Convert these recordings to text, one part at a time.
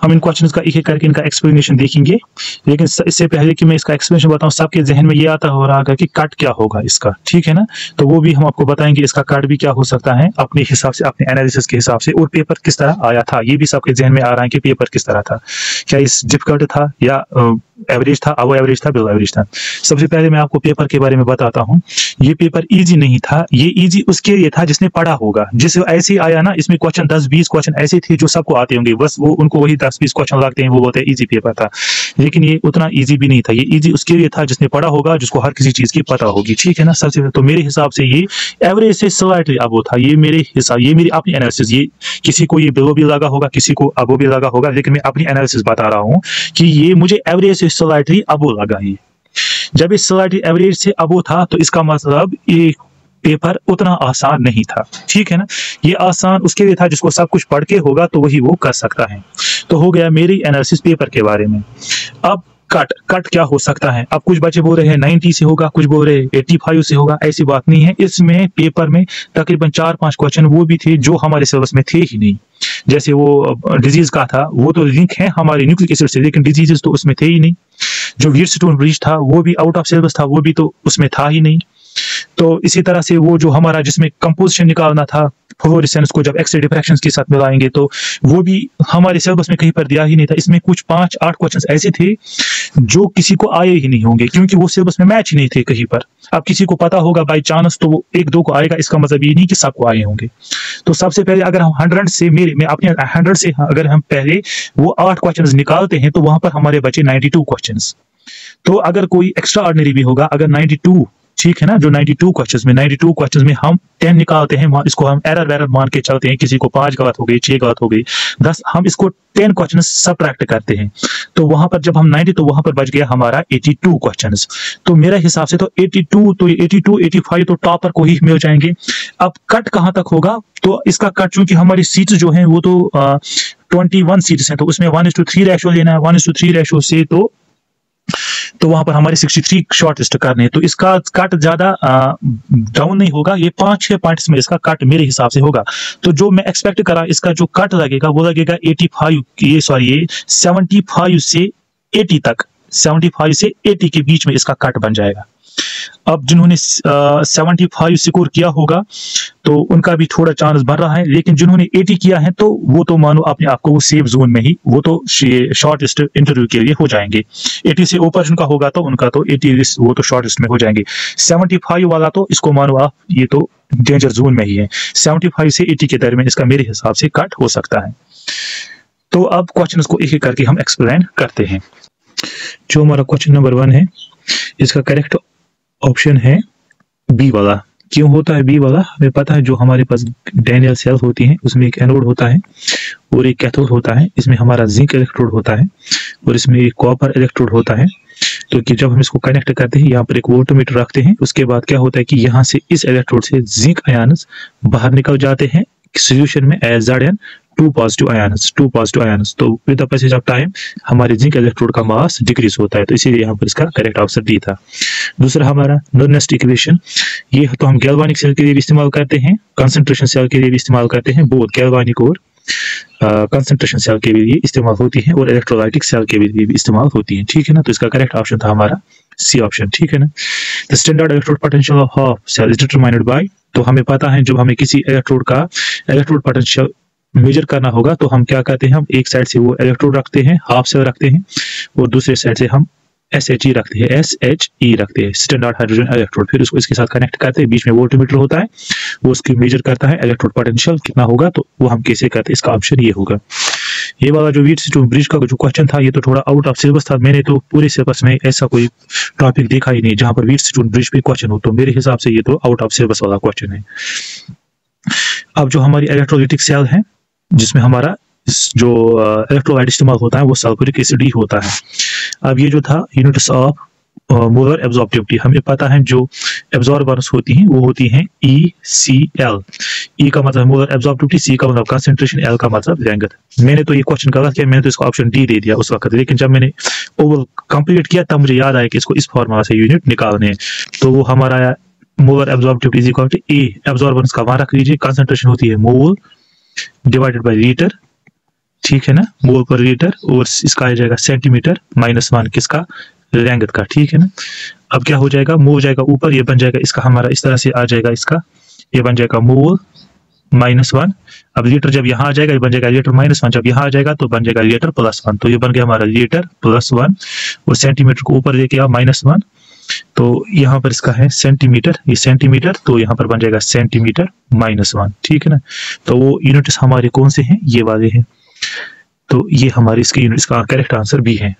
हम इन क्वेश्चंस का एक एक करके इनका एक्सप्लेनेशन देखेंगे, लेकिन इससे पहले कि मैं इसका एक्सप्लेनेशन बताऊं, सबके जहन में ये आता हो रहा है कि कट क्या होगा इसका, ठीक है ना। तो वो भी हम आपको बताएंगे, इसका कट भी क्या हो सकता है अपने हिसाब से, अपने एनालिसिस के हिसाब से, और पेपर किस तरह आया था ये भी सबके जहन में आ रहा है कि पेपर किस तरह था, क्या इस डिफिकल्ट था या एवरेज था, अबव एवरेज था, बिलो एवरेज था। सबसे पहले मैं आपको पेपर के बारे में बताता हूँ। ये पेपर इजी नहीं था, ये इजी उसके लिए था जिसने पढ़ा होगा, जिसे ऐसे आया ना, इसमें क्वेश्चन 10-20 क्वेश्चन ऐसे थे जो सबको आते होंगे, बस वो उनको वही 10-20 क्वेश्चन लगते हैं, वो बोलते हैं इजी पेपर था। लेकिन ये उतना इजी भी नहीं था, ये इजी उसके लिए था जिसने पढ़ा होगा, जिसको हर किसी चीज की पता होगी, ठीक है ना। सबसे तो मेरे हिसाब से ये एवरेज से स्लाइटली अबव था, ये मेरे हिसाब, ये मेरी अपनी एनालिसिस, ये किसी को ये बिलो भी लगा होगा, किसी को अबव भी लगा होगा, लेकिन मैं अपनी एनालिसिस बता रहा हूँ कि ये मुझे एवरेज से स्लाइटली अबव लगा। ये जब इस स्लाइटली एवरेज से अबव था तो इसका मतलब ये पेपर उतना आसान नहीं था, ठीक है ना। ये आसान उसके लिए था जिसको सब कुछ पढ़ के होगा, तो वही वो कर सकता है। तो हो गया मेरी एनालिसिस पेपर के बारे में। अब कट क्या हो सकता है। अब कुछ बच्चे बोल रहे हैं 90 से होगा, कुछ बोल रहे हैं 85 से होगा, ऐसी बात नहीं है। इसमें पेपर में तकरीबन 4-5 क्वेश्चन वो भी थे जो हमारे सिलेबस में थे ही नहीं। जैसे वो डिजीज का था, वो तो लिंक है हमारे न्यूक्लिक एसिड से, लेकिन डिजीजेस तो उसमें थे ही नहीं। जो व्हीटस्टोन ब्रिज था वो भी आउट ऑफ सिलेबस था, वो भी तो उसमें था ही नहीं। तो इसी तरह से वो जो हमारा जिसमें कंपोजिशन निकालना था फ्लोरेसेंस को जब एक्स रे डिफ्रैक्शन के साथ मिलाएंगे, तो वो भी हमारे सिलेबस में कहीं पर दिया ही नहीं था। इसमें कुछ 5-8 क्वेश्चंस ऐसे थे जो किसी को आए ही नहीं होंगे, क्योंकि वो सिलेबस में मैच ही नहीं थे कहीं पर। अब किसी को पता होगा बाई चांस तो वो 1-2 को आएगा, इसका मतलब ये नहीं कि सबको आए होंगे। तो सबसे पहले अगर हम 100 से मैं अपने 100 से अगर हम पहले वो 8 क्वेश्चंस निकालते हैं, तो वहां पर हमारे बचे 92 क्वेश्चंस। तो अगर कोई एक्स्ट्रा ऑर्डिनरी भी होगा, अगर 92, ठीक है ना, जो 92 क्वेश्चंस में हम 10 निकालते हैं, इसको हम एरर मान के चलते हैं, किसी को 5 गलत हो गई, 6 गलत हो गई, 10, हम इसको 10 क्वेश्चन सबट्रैक्ट करते हैं, तो वहां पर जब हम 90, तो वहां पर बच गया हमारा 82 क्वेश्चंस। तो मेरे हिसाब से तो 82, 85 तो टॉपर को ही मिल जाएंगे। अब कट कहां तक होगा, तो इसका कट चूंकि हमारी सीट्स जो हैं वो तो 21 सीट्स हैं, तो उसमें 1:3 रेशो लेना है, 1:3 रेशो से तो वहां पर हमारे 63 शॉर्ट लिस्ट करने हैं। तो इसका कट ज्यादा डाउन नहीं होगा, ये 5-6 पॉइंट्स में इसका कट मेरे हिसाब से होगा। तो जो मैं एक्सपेक्ट करा इसका जो कट लगेगा वो लगेगा 75 से 80 तक, 75 से 80 के बीच में इसका कट बन जाएगा। अब जिन्होंने 75 स्कोर किया होगा तो उनका भी थोड़ा चांस बढ़ रहा है, लेकिन जिन्होंने 80 किया है तो वो तो मानो अपने आप को वो सेफ जोन में ही, वो तो शॉर्ट लिस्ट इंटरव्यू के लिए हो जाएंगे। 80 से ऊपर जिनका होगा तो उनका तो 80 वो तो शॉर्ट लिस्ट में हो जाएंगे। 75 वाला तो इसको मानो आप ये तो डेंजर जोन में ही है। 75 से 80 के दरमियान इसका मेरे हिसाब से कट हो सकता है। तो अब क्वेश्चन को एक एक करके हम एक्सप्लेन करते हैं। जो हमारा क्वेश्चन नंबर 1 है, इसका करेक्ट ऑप्शन है बी वाला। क्यों होता है बी वाला, हमें पता है जो हमारे पास डैनियल सेल होती हैं उसमें एक एनोड होता है और एक कैथोड होता है। इसमें हमारा जिंक इलेक्ट्रोड होता है और इसमें एक कॉपर इलेक्ट्रोड होता है। तो कि जब हम इसको कनेक्ट करते हैं, यहाँ पर एक वोल्टमीटर रखते हैं, उसके बाद क्या होता है कि यहाँ से इस इलेक्ट्रोड से जिंक आयन्स बाहर निकल जाते हैं सॉल्यूशन में एज Zn 2 पॉजिटिव आयन्स। तो with the passage of time हमारे जिंक इलेक्ट्रोड का मास डिक्रीज होता है, तो इसीलिए यहाँ पर इसका करेक्ट आंसर डी था। दूसरा हमारा नेक्स्ट इक्वेशन, ये तो हम गैल्वानिक सेल के लिए भी इस्तेमाल करते हैं, कंसंट्रेशन सेल के लिए भी इस्तेमाल करते हैं, बोथ गैल्वानिक और कंसंट्रेशन सेल के लिए इस्तेमाल होती है और इलेक्ट्रोलाइटिक सेल के लिए भी इस्तेमाल होती है, ठीक है ना। तो इसका करेक्ट ऑप्शन था हमारा सी ऑप्शन, ठीक है ना। The standard electrode potential of half cell is determined by, तो हमें पता है जब हमें किसी इलेक्ट्रोड का इलेक्ट्रोड पोटेंशियल मेजर करना होगा तो हम क्या करते हैं, हम एक साइड से वो इलेक्ट्रोड रखते हैं, हाफ सेल रखते हैं, और दूसरे साइड से हम SHE रखते हैं, SHE रखते हैं, स्टैंडर्ड हाइड्रोजन इलेक्ट्रोड। फिर उसको इसके साथ कनेक्ट करते हैं, बीच में वोल्टमीटर होता है, वो उसकी मेजर करता है इलेक्ट्रोड पोटेंशियल कितना होगा, तो वो हम कैसे करते हैं, इसका ऑप्शन ये होगा। ये वाला जो व्हीटस्टोन ब्रिज का जो क्वेश्चन था ये तो थोड़ा आउट ऑफ सिलेबस था, मैंने तो पूरे सिलेबस में ऐसा कोई टॉपिक देखा ही नहीं जहां पर व्हीटस्टोन ब्रिज पे क्वेश्चन हो, तो मेरे हिसाब से ये तो आउट ऑफ सिलेबस वाला क्वेश्चन है। अब जो हमारी इलेक्ट्रोलाइटिक सेल है जिसमें हमारा जो इलेक्ट्रोलाइट इस्तेमाल होता है वो सल्फ्यूरिक एसिड ही होता है। अब ये जो था यूनिट्स ऑफ मोलर एब्जॉर्प्टिविटी, हमें पता है जो एब्जॉर्बर्स होती हैं वो होती हैं ECl। E का मतलब मोलर एब्जॉर्प्टिविटी, C का मतलब कंसंट्रेशन, L का मतलब लेंथ। मैंने तो ये क्वेश्चन गलत किया, मैंने तो इसका ऑप्शन डी दे दिया उस वक्त, लेकिन जब मैंने ओवल कंप्लीट किया तब मुझे याद आया कि इसको इस फॉर्मूला से यूनिट निकालने हैं। तो वो हमारा आया molar absorptivity is equal to A, absorbance का वहां रख लीजिए, कंसंट्रेशन होती है मोल डिवाइडेड बाय लीटर, ठीक है ना, मोल पर लीटर, और इसका आ जाएगा सेंटीमीटर -1 किसका, लेंथ का, ठीक है ना। अब क्या हो जाएगा, मोल जाएगा ऊपर, ये बन जाएगा इसका हमारा, इस तरह से आ जाएगा इसका, ये बन जाएगा मोल -1। अब लीटर जब यहाँ आ जाएगा ये बन जाएगा लीटर -1, जब यहाँ आ जाएगा तो बन जाएगा लीटर +1, तो ये बन गया हमारा लीटर +1, और सेंटीमीटर को ऊपर लेके आओ -1, तो यहाँ पर इसका है सेंटीमीटर, ये सेंटीमीटर, तो यहाँ पर बन जाएगा सेंटीमीटर -1, ठीक है ना। तो वो यूनिट्स हमारे कौन से हैं, ये वाले हैं, तो ये हमारे इसके यूनिट्स का करेक्ट आंसर भी है।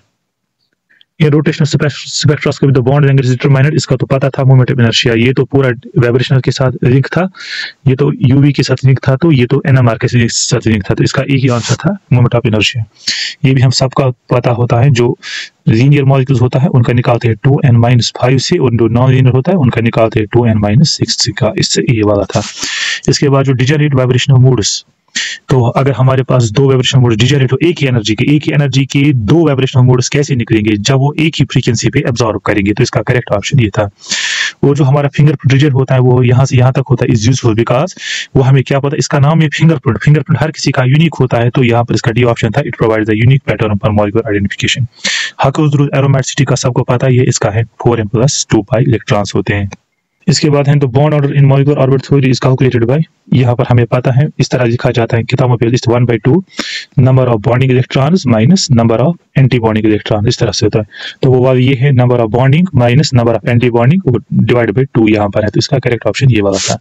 ये rotational spectroscopy the bond length is determined, इसका तो पता था, मोमेंट ऑफ इनर्शिया, ये तो पूरा वाइब्रेशनल के साथ लिंक था, ये तो यूवी के साथ लिंक था, तो ये तो एनएमआर के साथ लिंक था, तो इसका एक ही आंसर था, मोमेंट ऑफ इनर्शिया। ये भी हम सबका पता होता है, जो लीनियर मॉलिक्यूल्स होता है उनका निकालते हैं 2n-5 से, और जो नॉन लीनियर होता है उनका निकालते हैं 2n-6 का, इससे ये वाला था। इसके बाद जो डिजेनरेट वाइब्रेशनल मोड्स, तो अगर हमारे पास दो वाइब्रेशनल मोड्स डिजेनरेट हो एक ही एनर्जी के दो वाइब्रेशनल मोड्स कैसे निकलेंगे, जब वो एक ही फ्रीक्वेंसी पे एब्जॉर्ब करेंगे, तो इसका करेक्ट ऑप्शन ये था। और जो हमारा फिंगरप्रिंट रीजन होता है वो यहाँ से यहाँ तक होता है, इज यूजफुल बिकॉज वो हमें क्या पता, इसका नाम है फिंगरप्रिंट हर किसी का यूनिक होता है, तो यहाँ पर इसका डी ऑप्शन था, it provides the unique pattern for molecular identification. Huckel's aromaticity का सबको पता है, ये इसका है 4m+2π इलेक्ट्रॉन्स होते हैं। इसके बाद है तो bond order in molecular orbit theory is calculated by, यहाँ पर हमें पता है इस तरह लिखा जाता है किताबों पे, list 1/2 number of bonding electrons minus number of anti bonding electron, इस तरह से होता है। तो वो वाला ये है number of bonding minus number of anti bonding divide by 2 यहाँ पर है, तो इसका करेक्ट ऑप्शन ये वाला था।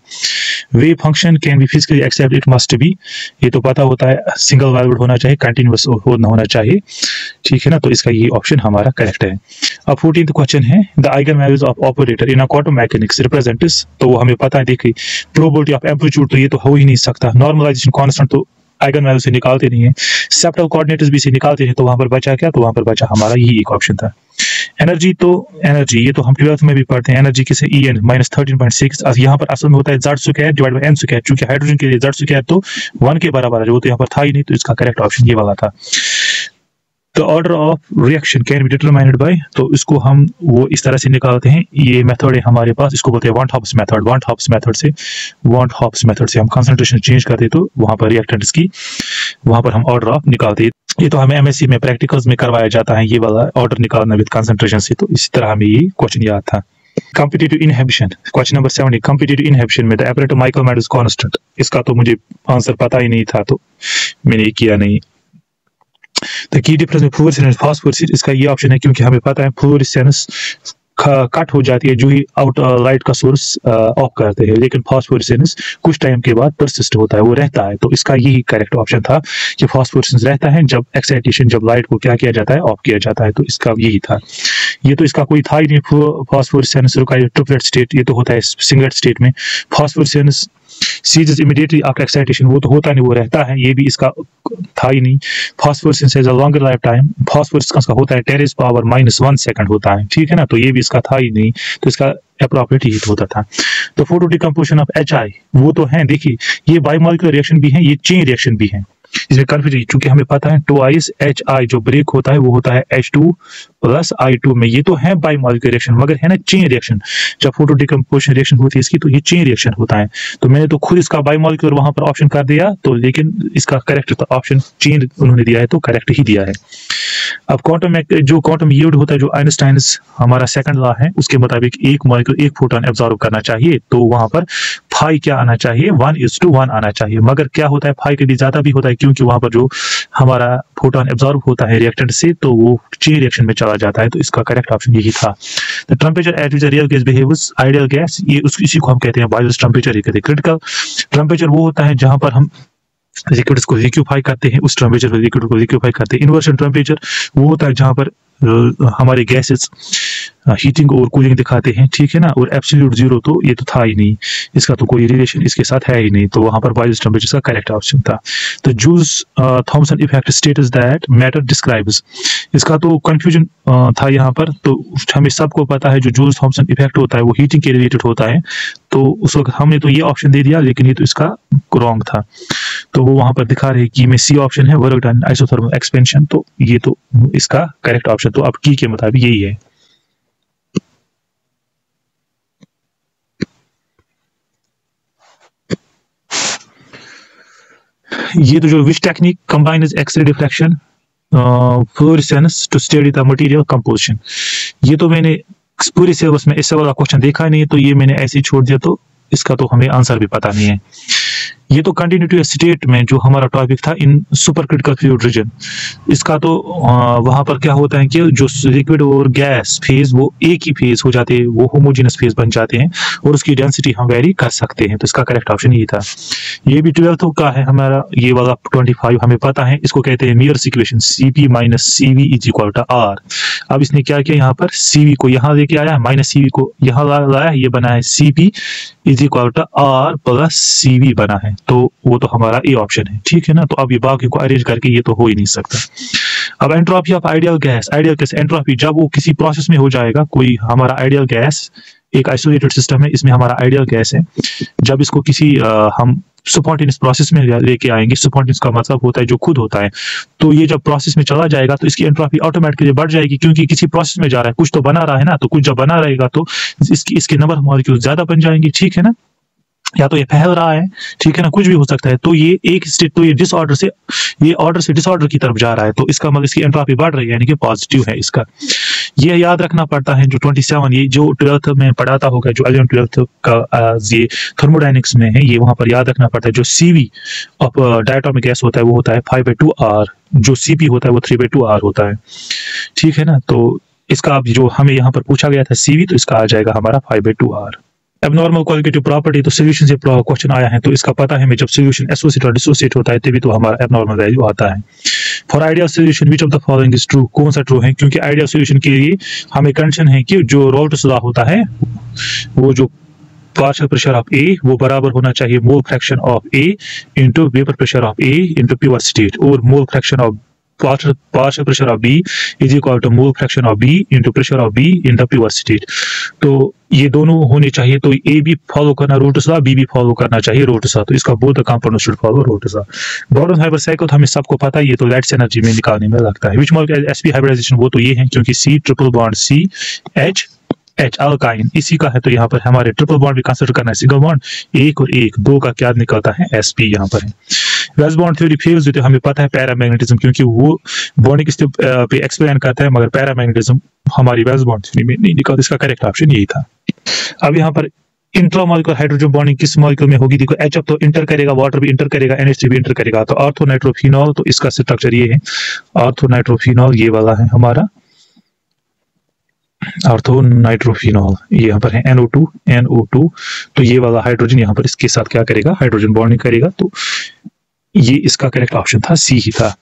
Wave function can be physically accept, it must be, ये तो पता होता है, सिंगल वैल्यूड होना चाहिए, कंटिन्यूअस होना चाहिए, ठीक है ना, तो इसका ये ऑप्शन हमारा करेक्ट है। अब 14th क्वेश्चन है, the eigen values of operator in quantum mechanics represents, तो वो हमें पता है, देखिए प्रोबेबिलिटी ऑफ एम्पलीट्यूड तो ये तो हो ही नहीं सकता, नॉर्मलाइजेशन कांस्टेंट तो आइगन वैल्यू से निकालते नहीं है, सेप्टल कोऑर्डिनेट्स भी से निकालते हैं, तो वहां पर बचा क्या, तो वहां पर बचा हमारा यही एक ऑप्शन था। एनर्जी ये तो हम 12th में भी पढ़ते हैं, एनर्जी किसे En -13.6, यहाँ पर असल में होता है Z² डिवाइड बाय n², चूंकि हाइड्रोजन के लिए Z² तो 1 के बराबर है, जो तो यहाँ पर था ही नहीं, तो इसका करेक्ट ऑप्शन ये वाला था। तो order of reaction can be determined by, तो इसको हम वो इस तरह से निकालते हैं, ये मेथड है हमारे पास, इसको बोलते हैं वॉन हॉब्स मेथड से हम कंसंट्रेशन चेंज करते, तो वहां पर रिएक्टेंट्स की वहां पर हम ऑर्डर ऑफ निकालते हैं। ये तो हमें एमएससी में प्रैक्टिकल्स में करवाया जाता है, ये वाला ऑर्डर निकालना विद कंसंट्रेशन से, तो इसी तरह हमें ये क्वेश्चन याद था। Competitive inhibition, question number 70, competitive inhibition में द ऑपरेटर माइकलमैडोज कांस्टेंट, इसका तो मुझे आंसर पता ही नहीं था, तो मैंने किया नहीं। द की डिफरेंस में फ्लोरेसेंस फास्फोरेसेंस, इसका ये ऑप्शन है, क्योंकि हमें पता है फ्लोरेसेंस कट हो जाती है जो ही आउट लाइट का सोर्स ऑफ करते हैं, लेकिन फास्फोरेसेंस कुछ टाइम के बाद परसिस्ट होता है, वो रहता है, तो इसका यही करेक्ट ऑप्शन था कि फास्फोरेसेंस रहता है जब एक्साइटेशन, जब लाइट को क्या किया जाता है, ऑफ किया जाता है, तो इसका यही था। ये तो इसका कोई था ही नहीं, फास्फोरेसेंस का ट्रिपलेट स्टेट, ये तो होता है सिंगलेट स्टेट में, फास्फोरेसेंस सीजेस इमीडिएटली आफ्टर एक्साइटेशन, वो तो होता नहीं, वो रहता है, ये भी इसका था ही नहीं। Phosphorescence has a longer life time, phosphorescence का होता है 10 पावर -1 सेकंड होता है, ठीक है ना, तो ये भी इसका था ही नहीं, तो इसका अप्रोप्रिएट हीट होता था। तो फोटो डिकम्पोजिशन ऑफ HI, वो तो है, देखिए ये बायोमॉलिक्यूलर रिएक्शन भी है, ये चेन रिएक्शन भी है, इसमें कंफ्यूजन, क्योंकि हमें पता है ट्वाइस HI जो ब्रेक होता है वो होता है H2 + I2 में, ये तो है बायोमॉलिक्यूलर रिएक्शन, मगर है ना चेन रिएक्शन, जब फोटो डिकम्पोजिशन रिएक्शन होती है इसकी, तो ये चेन रिएक्शन होता है, तो मैंने तो खुद इसका बायोमॉलिक्यूलर वहां पर ऑप्शन कर दिया, तो लेकिन इसका करेक्ट ऑप्शन चेन उन्होंने दिया है, तो करेक्ट ही दिया है। अब क्वांटम यील्ड होता है, जो आइंस्टाइन्स हमारा सेकंड लॉ है, उसके मुताबिक एक मॉलिक्यूल एक फोटोन एब्जॉर्ब करना चाहिए, तो वहां पर फाई क्या आना चाहिए, 1:1 आना चाहिए, मगर क्या होता है फाई के भी ज्यादा भी होता है, क्योंकि वहां पर जो हमारा फोटोन एब्जॉर्ब होता है रिएक्टेंट से, तो वो चेन रिएक्शन में चला जाता है, तो इसका करेक्ट ऑप्शन यही था। The temperature eight which real gas behaves ideal gas, ये इसी को हम कहते हैं बायोस टेंपरेचर, कहते हैं क्रिटिकल टेंपरेचर, वो होता है जहां पर हम लिक्विड्स को लिक्विफाई करते हैं, उस टेंपरेचर पर लिक्विड को लिक्विफाई करते हैं। इन्वर्शन टेंपरेचर वो होता है जहां पर हमारे गैसेस हीटिंग और कूलिंग दिखाते हैं, ठीक है ना, और एब्सोल्यूट जीरो तो ये तो था ही नहीं, इसका तो कोई रिलेशन इसके साथ है ही नहीं, तो वहां पर बायोस टेंपरेचर का करेक्ट ऑप्शन था। तो Joule's Thomson effect states that matter describes, इसका तो कंफ्यूजन था यहाँ पर, तो हमें सबको पता है जो जूल्स थॉमसन इफेक्ट होता है वो हीटिंग के रिलेटेड होता है, तो उस वक्त हमने तो ये ऑप्शन दे दिया, लेकिन ये तो इसका रॉन्ग था, तो वो वहां पर दिखा रहे कि में सी ऑप्शन है वर्क डन आइसोथर्मल एक्सपेंशन, तो ये तो इसका करेक्ट ऑप्शन, तो अब की के मुताबिक यही है। ये तो जो which technique combines X ray diffraction fluorescence to study the material composition, ये तो मैंने पूरे सिलेबस में इससे वाला क्वेश्चन देखा नहीं है, तो ये मैंने ऐसे ही छोड़ दिया, तो इसका तो हमें आंसर भी पता नहीं है। ये तो कंटिन्यूटी स्टेट में जो हमारा टॉपिक था इन सुपर क्रिटिकल फ्लूइड रीजन, इसका तो वहां पर क्या होता है कि जो लिक्विड और गैस फेज वो एक ही फेज हो जाते हैं, वो होमोजेनस फेज बन जाते हैं और उसकी डेंसिटी हम वेरी कर सकते हैं। तो इसका करेक्ट ऑप्शन यही था। ये भी 12th का है हमारा, ये वाला 25 हमें पता है, इसको कहते हैं mirrors equation, Cp minus CV is equal to R। अब इसने क्या किया, यहाँ पर Cv को यहाँ लेके आया, माइनस CV को यहाँ लाया, ये बना है Cp is equal to R plus CV बना है, तो वो तो हमारा ए ऑप्शन है, ठीक है ना। तो अब ये बाकी को अरेंज करके ये तो हो ही नहीं सकता। अब entropy of ideal gas, ideal gas entropy जब वो किसी प्रोसेस में हो जाएगा, कोई हमारा आइडियल गैस एक आइसोलेटेड सिस्टम है, इसमें हमारा आइडियल गैस है, जब इसको किसी हम स्पॉन्टेनियस प्रोसेस में लेके आएंगे, स्पॉन्टेनियस का मतलब होता है जो खुद होता है, तो ये जब प्रोसेस में चला जाएगा तो इसकी एंट्रोपी ऑटोमेटिकली बढ़ जाएगी, क्योंकि किसी प्रोसेस में जा रहा है, कुछ तो बना रहा है ना, तो कुछ जब बना रहेगा तो इसके नंबर ऑफ मॉलिक्यूल ज्यादा बन जाएंगे, ठीक है ना, या तो ये फैल रहा है, ठीक है ना, कुछ भी हो सकता है। तो ये एक स्टेट, तो ये डिसऑर्डर से, ये ऑर्डर से डिसऑर्डर की तरफ जा रहा है, तो इसका मतलब इसकी एंट्रोपी बढ़ रही है, यानी कि पॉजिटिव है इसका। ये याद रखना पड़ता है। जो 27 ये जो 12th में पढ़ाता होगा, जो 11th 12th का ये थर्मोडायनेमिक्स में है, ये वहां पर याद रखना पड़ता है। जो CV ऑफ डायटोमिक गैस होता है वो होता है 5/2R, जो CP होता है वो 3/2R होता है, ठीक है ना। तो इसका अब जो हमें यहाँ पर पूछा गया था CV, तो इसका आ जाएगा हमारा 5/2R। एबनॉर्मल क्वालिटेटिव प्रॉपर्टी, तो सोल्यूशन से क्वेश्चन आया है, तो इसका पता है हमें, जब सोल्यूशन एसोसिएट और डिसोसिएट होता है तभी तो हमारा एबनॉर्मल वैल्यू आता है। For ideal solution which of the following is true, कौन सा ट्रू है, क्योंकि आइडियल सोल्यूशन के लिए हमें कंडीशन है कि जो रोल्स लॉ होता है, वो जो पार्शियल प्रेशर ऑफ A वो बराबर होना चाहिए mole fraction of A into vapour pressure of A into pure state, और mole fraction of partial pressure of B is equal to mole fraction of B into pressure of B in the pure state। तो ये दोनों होने चाहिए, तो A भी follow करना roles law, B भी फॉलो करना चाहिए रोल्स लॉ, तो इसका both the components should follow roles law. Boron hybrid cycle हमें सबको पता है, ये तो लैटिस एनर्जी में निकालने में लगता है। विच मॉलिक्यूल sp हाइब्रिडाइजेशन, वो तो ये है, क्योंकि C triple bond CH alkyne इसी का है, तो यहाँ पर हमारे ट्रिपल बॉन्ड भी कंसीडर करना है, सिंगल बॉन्ड एक और एक, दो का क्या निकलता है sp यहाँ पर है। वेल्स बॉन्ड थ्योरी फेल्स होते हमें पता है पैरामैग्नेटिज्म, क्योंकि वो बॉन्डिंग पे एक्सप्लेन करता है, मगर पैरामैग्नेटिज्म हमारी वेल्स बॉन्ड थ्योरी में नहीं निकलता। इसका करेक्ट ऑप्शन यही था। अब यहाँ पर इंट्रामॉलिक्यूलर हाइड्रोजन बॉन्डिंग किस मॉलिक्यूल में होगी, देखो HF तो इंटर करेगा, वाटर भी इंटर करेगा, NH3 भी इंटर करेगा, तो ऑर्थो नाइट्रोफिनॉल, तो इसका स्ट्रक्चर ये है, ऑर्थो नाइट्रोफिनॉल ये वाला है हमारा ऑर्थो नाइट्रोफिनॉल, ये यहाँ पर है NO2, तो ये वाला हाइड्रोजन यहाँ पर इसके साथ क्या करेगा, हाइड्रोजन बॉन्डिंग करेगा, तो ये इसका करेक्ट ऑप्शन था, सी ही था।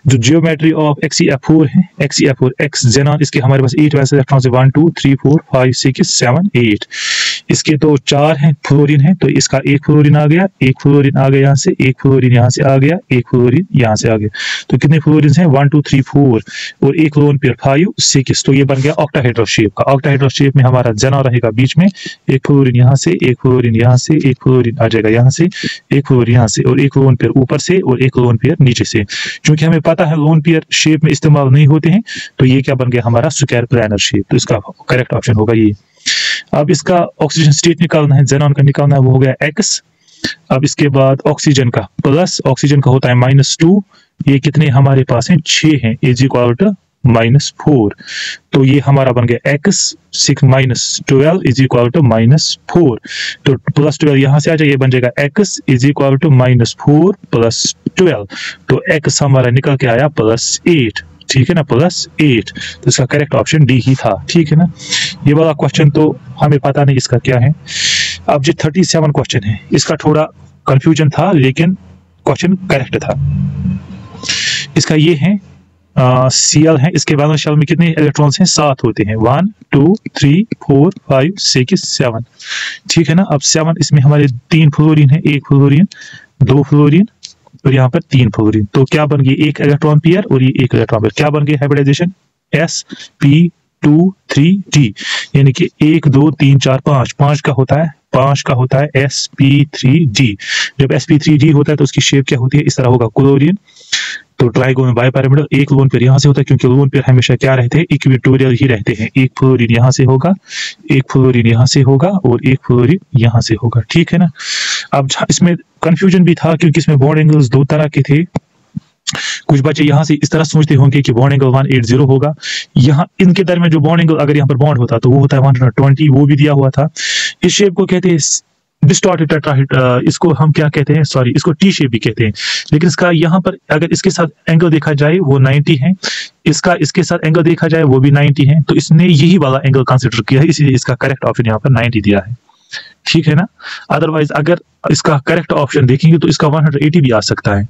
जो जियोमेट्री ऑफ XeF4 है, XeF4 X जेनॉन, इसके हमारे पास 8 वैसे इलेक्ट्रॉन से 1 2 3 4 5 6 7 8, इसके तो 4 हैं, फ्लोरीन है, तो इसका एक फ्लोरीन आ गया, एक फ्लोरीन आ गया यहाँ से, एक फ्लोरीन यहाँ से आ गया, एक फ्लोरीन यहाँ से आ गया, तो कितने फ्लोरीन हैं 1 2 3 4 और एक लोन पेयर 5 6, तो ये बन गया ऑक्टाहेड्रल शेप का। ऑक्टाहेड्रल शेप में हमारा जेनॉन रहेगा बीच में, एक फ्लोरीन यहाँ से, एक फ्लोरीन यहाँ से, एक फ्लोरीन आ जाएगा यहाँ से, एक फ्लोरीन यहाँ से, और एक लोन पेयर ऊपर से और एक लोन पेयर नीचे से। क्योंकि हमें पता है लोन पेयर शेप में इस्तेमाल नहीं होते हैं, तो ये क्या बन गया हमारा स्क्वायर प्लानर शेप, तो इसका करेक्ट ऑप्शन होगा ये। अब इसका ऑक्सीजन स्टेट निकालना है, जेनॉन का निकालना है, वो हो गया X। अब इसके बाद ऑक्सीजन का प्लस, ऑक्सीजन का होता है -2, ये कितने हमारे पास हैं 6 हैं, इज इक्वल टू -4, तो ये हमारा बन गया X 6 - 12 इज इक्वल टू -4, तो +12 यहाँ से आ जाए, ये बन जाएगा X इज इक्वल टू -4 + 12, तो X हमारा निकल के आया +8, ठीक है ना, +8, तो इसका करेक्ट ऑप्शन डी ही था, ठीक है ना। ये वाला क्वेश्चन तो हमें पता नहीं इसका क्या है। अब जो 37 क्वेश्चन है, इसका थोड़ा कंफ्यूजन था, लेकिन क्वेश्चन करेक्ट था। इसका ये है Cl है, इसके वैलेंस शेल में कितने इलेक्ट्रॉन्स हैं, 7 होते हैं, 1 2 3 4 5 6 7, ठीक है ना। अब 7 इसमें हमारे 3 फ्लोरीन है, 1 फ्लोरीन 2 फ्लोरीन और यहाँ पर 3 फ्लोरीन, तो क्या बन गई, एक इलेक्ट्रॉन पेयर और ये एक इलेक्ट्रॉन पेयर, क्या बन गई हाइब्रिडाइजेशन sp2 3d, यानी कि 1 2 3 4 5 का होता है, 5 का होता है sp3d। जब sp3d होता है तो उसकी शेप क्या होती है, इस तरह होगा, क्लोरीन तो ट्राइगोनल बाइपिरामिडल एक लोन पेयर यहाँ से होता है, क्योंकि लोन पेयर हमेशा क्या रहते हैं, इक्वेटोरियल ही रहते हैं। एक फ्लोरीन यहाँ से होगा, एक फ्लोरीन यहाँ से होगा और एक फ्लोरीन यहाँ से होगा, ठीक है ना। अब इसमें कंफ्यूजन भी था क्योंकि इसमें बॉन्ड एंगल्स दो तरह के थे। कुछ बच्चे यहाँ से इस तरह सोचते होंगे कि बॉन्ड एंगल 180 होगा, यहाँ इनके दरमियान जो बॉन्ड एंगल अगर यहाँ पर बॉन्ड होता तो वो होता है 120, वो भी दिया हुआ था। इस शेप को कहते हैं डिस्टॉर्टेड टेट्राहेड्रॉन, इसको हम क्या कहते हैं, सॉरी इसको टी शेप भी कहते हैं। लेकिन इसका यहाँ पर अगर इसके साथ एंगल देखा जाए वो 90 है, इसका इसके साथ एंगल देखा जाए वो भी 90 है, तो इसने यही वाला एंगल कंसिडर किया है, इसीलिए इसका करेक्ट ऑप्शन यहाँ पर 90 दिया है, ठीक है ना। अदरवाइज अगर इसका करेक्ट ऑप्शन देखेंगे तो इसका 180 भी आ सकता है,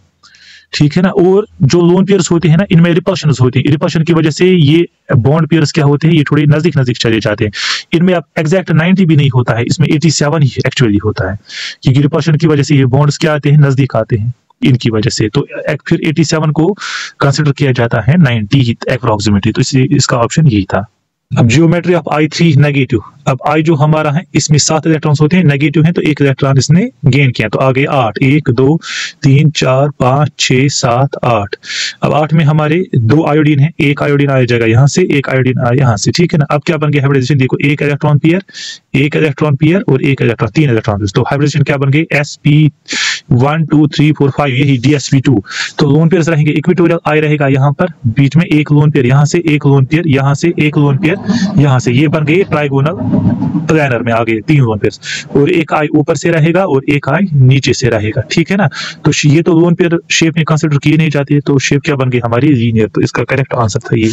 ठीक है ना। और जो लोन पेयर्स होते हैं ना, इनमें रिपल्शन होती है, रिपल्शन की वजह से ये बॉन्ड पेयर्स क्या होते हैं, ये थोड़े नजदीक नजदीक चले जाते हैं। इनमें अब एग्जैक्ट 90 भी नहीं होता है, इसमें 87 ही एक्चुअली होता है, क्योंकि रिपल्शन की वजह से ये बॉन्ड्स क्या आते हैं, नजदीक आते हैं इनकी वजह से। तो फिर 87 को कंसिडर किया जाता है 90 अप्रोक्सीमेटली, तो इसलिए इसका ऑप्शन यही था। अब ज्योमेट्री ऑफ I3 नेगेटिव, अब I जो हमारा है इसमें 7 इलेक्ट्रॉन्स होते हैं, नेगेटिव हैं तो एक इलेक्ट्रॉन इसने गेन किया, तो आ गए 8, 1 2 3 4 5 6 7 8। अब 8 में हमारे 2 आयोडीन है, एक आयोडीन आ जाएगा यहाँ से, एक आयोडीन आया यहाँ से, ठीक है ना। अब क्या बन गया हाइब्रिडाइजेशन, देखो एक इलेक्ट्रॉन पेयर, एक इलेक्ट्रॉन पेयर और एक इलेक्ट्रॉन, 3 इलेक्ट्रॉन, तो हाइब्रिडाइजेशन क्या बन गई, sp1 2 3 4 5, यही dsp2। तो लोन पेयर रहेंगे, इक्वेटोरियल I रहेगा यहाँ पर बीच में, एक लोन पेयर यहाँ से, एक लोन पेयर यहाँ से, एक लोन पेयर यहाँ से, ये बन गए ट्राइगोनल प्लानर में आ गए 3 लोन पेयर्स, और एक I ऊपर से रहेगा और एक I नीचे से रहेगा, ठीक है ना। तो ये तो लोन पेयर शेप में कंसिडर किए नहीं जाते, तो शेप क्या बन गई हमारी, लीनियर, तो इसका करेक्ट आंसर था ये।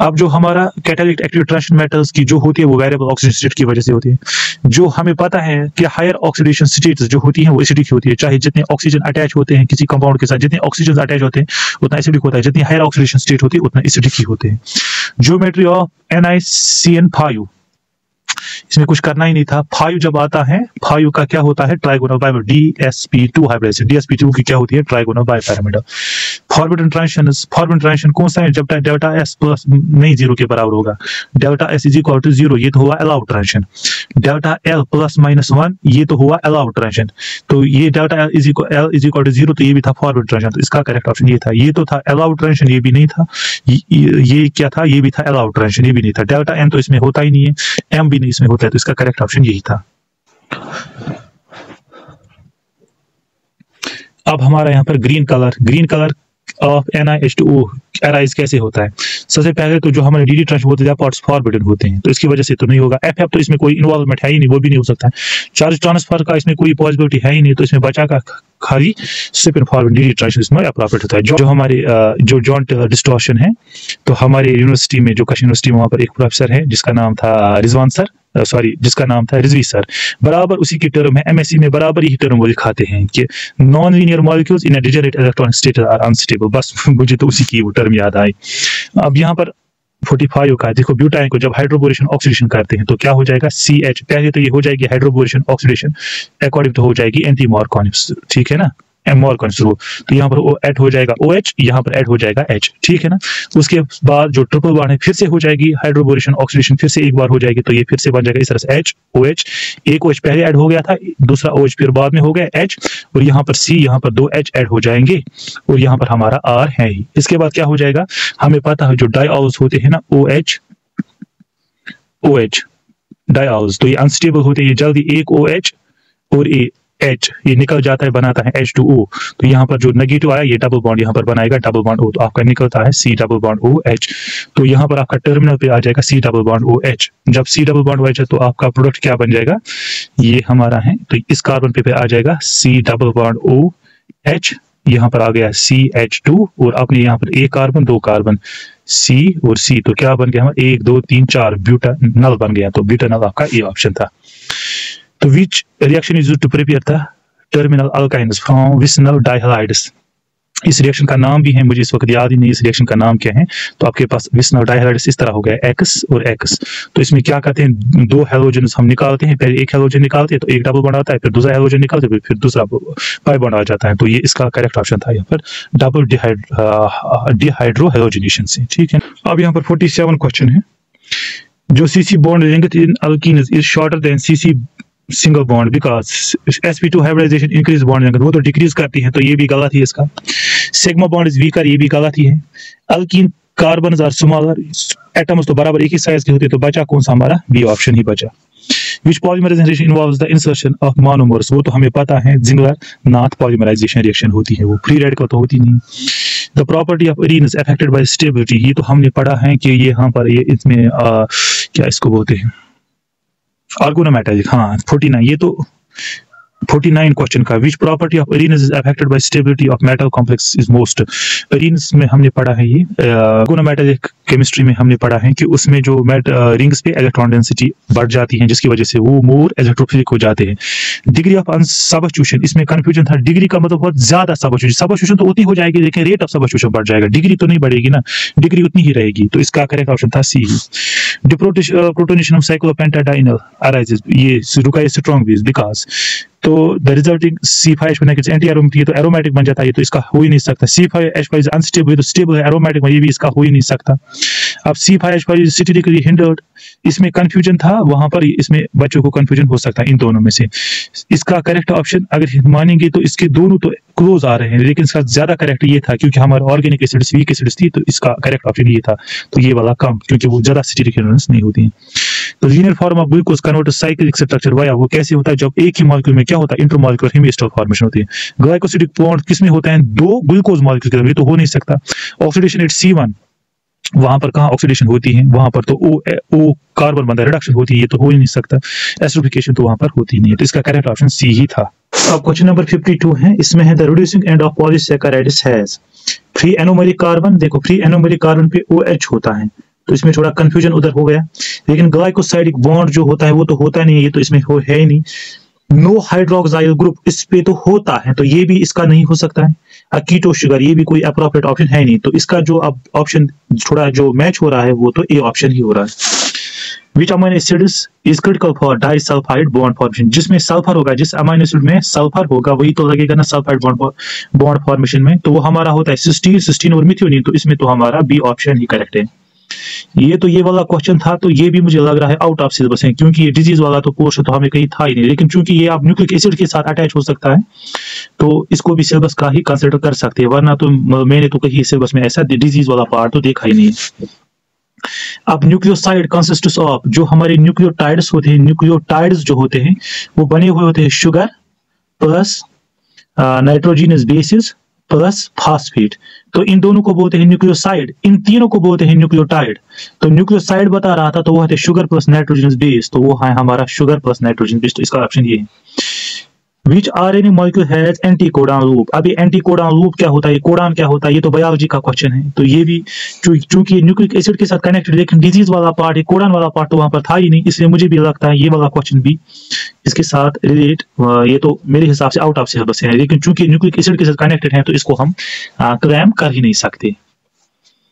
अब जो हमारा कैटालिटिक एक्टिव ट्रांजिशन मेटल्स की जो होती है वो वेरिएबल ऑक्सीजन स्टेट की वजह से होती है। जो हमें पता है कि हायर ऑक्सीडेशन स्टेट्स जो होती हैं वो एसिडिक होती है, चाहे जितने ऑक्सीजन अटैच होते हैं किसी कंपाउंड के साथ, जितने ऑक्सीजन अटैच होते हैं उतना एसिडिक होता है, जितनी हायर ऑक्सीडेशन स्टेट होती है उतना एसिडिक ही होते हैं। ज्योमेट्री ऑफ NiCN5, इसमें कुछ करना ही नहीं था। 5 जब आता है, 5 का क्या होता है, trigonal bipyramidal, DSP2 hybridisation, DSP2 की क्या होती है, ट्राइगोनल बाइपिरामिडल। फॉरबिडन ट्रांजिशन कौन सा है, जब डेल्टा S प्लस नहीं 0 के बराबर होगा, delta S is equal to 0, ये तो हुआ allowed transition. Delta L plus minus 1, ये तो हुआ अलाउड ट्रांजिशन। तो ये delta L is equal to 0, तो ये भी था फॉरबिडन ट्रांजिशन, तो इसका करेक्ट ऑप्शन ये था। ये तो था अलाउड ट्रांजिशन, ये भी नहीं था, ये क्या था, ये भी था अलाउड ट्रांजिशन, ये भी नहीं था। डेल्टा M तो इसमें होता ही नहीं है, M भी नहीं इसमें होता है, तो इसका करेक्ट ऑप्शन यही था। अब हमारा यहाँ पर green colour of NiH2O arise कैसे होता है। सबसे पहले तो जो हमारे डी ट्रांजिशन होते हैं पार्ट्स फॉरबिडन होते हैं, तो इसकी वजह से तो नहीं होगा। FF तो इसमें कोई इन्वॉल्वमेंट है ही नहीं, वो भी नहीं हो सकता है। चार्ज ट्रांसफर का इसमें कोई पॉसिबिलिटी है ही नहीं, तो इसमें बचा का खाली स्पिन फॉरवर्ड डी ट्रांजिशन इसमें अप्रोप्रिएट होता है। जो हमारे जो जॉइंट डिस्टॉर्शन है, तो हमारे यूनिवर्सिटी में, जो कश्मीर यूनिवर्सिटी में, वहाँ पर एक प्रोफेसर है जिसका नाम था रिजवान सर, जिसका नाम था रिजवी सर, बराबर उसी की टर्म है, MSc में बराबर यही टर्म वो दिखाते हैं कि non linear molecules in a degenerate electronic state are unstable. बस मुझे तो उसी की वो टर्म याद आई। अब यहाँ पर 45 का देखो, ब्यूटाइन को जब हाइड्रोबोरेशन ऑक्सीडेशन करते हैं तो क्या हो जाएगा, CH, पहले तो ये हो जाएगी हाइड्रोबोरेशन ऑक्सीडेशन, अकॉर्डिंग टू हो जाएगी एंटी मॉर्कॉनिक्स, ठीक है ना, मॉर्कॉनिक्स रूल। तो यहाँ पर ऐड हो जाएगा OH, यहाँ पर ऐड हो जाएगा H, ठीक है ना। उसके बाद जो ट्रिपल बॉन्ड है फिर से हो जाएगी हाइड्रोबोरेशन ऑक्सीडेशन, फिर से एक बार हो जाएगी, तो ये फिर से बन जाएगा इस तरह से H OH, एक OH पहले ऐड हो गया था, दूसरा OH फिर बाद में हो गया H, और यहाँ पर C, यहाँ पर 2 H ऐड हो जाएंगे, और यहाँ पर हमारा R है ही। इसके बाद क्या हो जाएगा, हमें पता है जो डाइऑल्स होते हैं ना, OH डाइऑल्स, तो ये अनस्टेबल होते हैं, ये जल्दी एक OH और H ये निकल जाता है, बनाता है H2O। तो यहाँ पर जो नेगेटिव आया ये डबल बॉन्ड यहाँ पर बनाएगा डबल बॉन्ड O, तो आपका निकलता है C डबल बॉन्ड OH। तो यहाँ पर आपका टर्मिनल पे आ जाएगा C डबल बॉन्ड OH। जब C डबल बॉन्ड OH है तो आपका प्रोडक्ट क्या बन जाएगा, ये हमारा है, तो इस कार्बन पे आ जाएगा C डबल बॉन्ड OH, यहाँ पर आ गया CH2, और आपने यहाँ पर एक कार्बन, 2 कार्बन, C और C, तो क्या बन गया हमारा 1 2 3 4 ब्यूटानल बन गया। तो ब्यूटानल आपका ये ऑप्शन था। तो which reaction is used to prepare the terminal alkynes from vicinal dihalides? इस रिएक्शन का नाम भी है, मुझे इस वक्त याद ही नहीं इस रिएक्शन का नाम क्या है। तो आपके पास विसिनल डाइहाइड्रेट्स इस तरह हो गया X और X। तो इसमें क्या करते हैं, 2 हेलोजन हम निकालते हैं, पहले एक हेलोजन निकालते हैं तो एक डबल बॉन्ड आता है, फिर दूसरा हेलोजन निकालते हैं फिर दूसरा पाई बॉन्ड आ जाता है। तो ये इसका करेक्ट ऑप्शन था यहाँ पर डबल डिहाइड्रो हेलोजनेशन से, ठीक है। अब यहाँ पर 47 क्वेश्चन है, जो CC bond length in alkenes is shorter than CC single bond, because sp2 hybridisation increase bond length, वो तो डिक्रीज करती है, तो ये भी गलत ही है इसका। सिग्मा बॉन्ड इज वीकर, ये भी गलत ही है। Alkene carbon are smaller, atoms तो बराबर एक ही साइज के होते, तो बचा कौन सा हमारा? बी ऑप्शन ही बचा। Which polymerization reaction involves the insertion of monomers, वो तो हमें पता है जिंगलर नाथ पॉलीमराइजेशन रिएक्शन होती है, वो फ्री रेडिकल तो होती नहीं। The property of arene is affected by stability, ये तो हमने पढ़ा है कि ये यहाँ पर ये इसमें क्या इसको बोलते हैं, ऑर्गोनोमेटालिक, हाँ 49, ये तो 49 क्वेश्चन का। Which property of arenes is affected by stability of metal complex is most, arenes में हमने पढ़ा है ये, ऑर्गोनोमेटालिक केमिस्ट्री में हमने पढ़ा है कि उसमें जो रिंग्स पे इलेक्ट्रॉन डेंसिटी बढ़ जाती है, जिसकी वजह से वो मोर इलेक्ट्रोफिलिक हो जाते हैं। डिग्री ऑफ सब्स्टिट्यूशन, इसमें कंफ्यूजन था, डिग्री का मतलब बहुत ज्यादा सब्स्टिट्यूशन तो उतनी हो जाएगी, लेकिन रेट ऑफ सब्स्टिट्यूशन बढ़ जाएगा, डिग्री तो नहीं बढ़ेगी ना, डिग्री उतनी ही रहेगी, तो इसका करेक्ट ऑप्शन था सी। डिप्रोटोनेशन ऑफ साइक्लोपेंटाडाइनल अराइजेस, ये रुका है स्ट्रॉन्ग बेस, बिकॉज तो the resulting C5H5 negative anti aromatic, तो एरोमेटिक बन जाता है, तो इसका हो ही नहीं सकता। C5H5 इज अनस्टेबल, तो स्टेबल है एरोमेटिक में, ये भी इसका हो ही नहीं सकता। अब C5H5 इज स्टैटिकली हिंडर्ड, इसमें कंफ्यूजन था, वहां पर इसमें बच्चों को कंफ्यूजन हो सकता है इन दोनों में से। इसका करेक्ट ऑप्शन अगर मानेंगे तो इसके दोनों तो क्लोज आ रहे हैं, लेकिन इसका ज्यादा करेक्ट ये था क्योंकि हमारे ऑर्गेनिक एसिड्स वीक एसिड्स थी, तो इसका करेक्ट ऑप्शन ये था, तो ये वाला कम, क्योंकि वो ज्यादा स्टैटिक हिंड्रेंस नहीं होती है। तो linear form of glucose convert cyclic structure via, वो कैसे होता है? जब एक ही मॉलिक्यूल में क्या होता है? इंटरमॉलिक्यूलर हेमिस्टल फॉर्मेशन होती है। ग्लाइकोसिडिक बॉन्ड किसमें होता है? दो ग्लूकोज मॉलिक्यूल के, ये तो हो नहीं सकता। ऑक्सीडेशन एट C1, वहां पर कहाँ ऑक्सीडेशन होती है? वहां पर तो ओ कार्बन बनता है, रिडक्शन होती है, ये तो हो ही नहीं सकता। एसिडिफिकेशन तो वहां पर होती नहीं है, तो इसका करेक्ट ऑप्शन सी ही था। अब क्वेश्चन नंबर 52 है, इसमें है the reducing end of polysaccharides has free anomeric carbon. देखो फ्री एनोमेरिक कार्बन पे OH होता है, तो इसमें थोड़ा कंफ्यूजन उधर हो गया, लेकिन ग्लाइकोसाइडिक बॉन्ड जो होता है वो तो होता नहीं है, ये तो इसमें है ही नहीं। नो हाइड्रोक्साइल ग्रुप इस पे तो होता है, तो ये भी इसका नहीं हो सकता है। कीटो शुगर, ये भी कोई अप्रोप्रिएट ऑप्शन है नहीं, तो इसका जो अब ऑप्शन थोड़ा जो मैच हो रहा है वो तो ए ऑप्शन ही हो रहा है। Which amino acid is critical for disulfide bond formation, जिसमें सल्फर होगा, जिस अमीनो एसिड में सल्फर होगा वही तो लगेगा ना सल्फाइड बॉन्ड फॉर्मेशन में, तो वो हमारा होता है सिस्टीन और मिथ्योनिन, तो इसमें तो हमारा बी ऑप्शन ही करेक्ट है। ये तो ये वाला क्वेश्चन था, तो ये भी मुझे लग रहा है आउट ऑफ सिलेबस है, क्योंकि ये डिजीज वाला तो पोर्शन तो हमें कहीं था ही नहीं, लेकिन चूंकि ये आप न्यूक्लिक एसिड के साथ अटैच हो सकता है, तो इसको भी सिलेबस का ही कंसिडर कर सकते हैं, वरना तो मैंने तो कहीं सिलेबस में ऐसा डिजीज वाला पार्ट तो देखा ही नहीं है। अब न्यूक्लियोसाइड कंसिस्ट्स ऑफ, जो हमारे न्यूक्लियोटाइड्स होते हैं, न्यूक्लियोटाइड्स जो होते हैं वो बने हुए होते हैं sugar plus nitrogenous bases plus phosphate, तो इन दोनों को बोलते हैं न्यूक्लियोसाइड, इन तीनों को बोलते हैं न्यूक्लियोटाइड। तो न्यूक्लियोसाइड बता रहा था, तो वो है शुगर प्लस नाइट्रोजनस बेस, तो वो है हमारा शुगर प्लस नाइट्रोजन बेस, तो इसका ऑप्शन ये है। Which RNA molecule has anti-codon loop? अभी एंटी-कोडॉन लूप क्या होता है, कोडॉन क्या होता है, ये तो बायोलॉजी का क्वेश्चन है, तो ये भी चूंकि न्यूक्लिक एसिड के साथ कनेक्टेड, लेकिन डिजीज वाला पार्ट है, कोडॉन वाला पार्ट तो वहां पर था ही नहीं, इसलिए मुझे भी लगता है ये वाला क्वेश्चन भी इसके साथ रिलेट, ये तो मेरे हिसाब से आउट ऑफ सिलेबस है, लेकिन चूंकि न्यूक्लिक एसिड के साथ कनेक्टेड है तो इसको हम क्लैम कर ही नहीं सकते।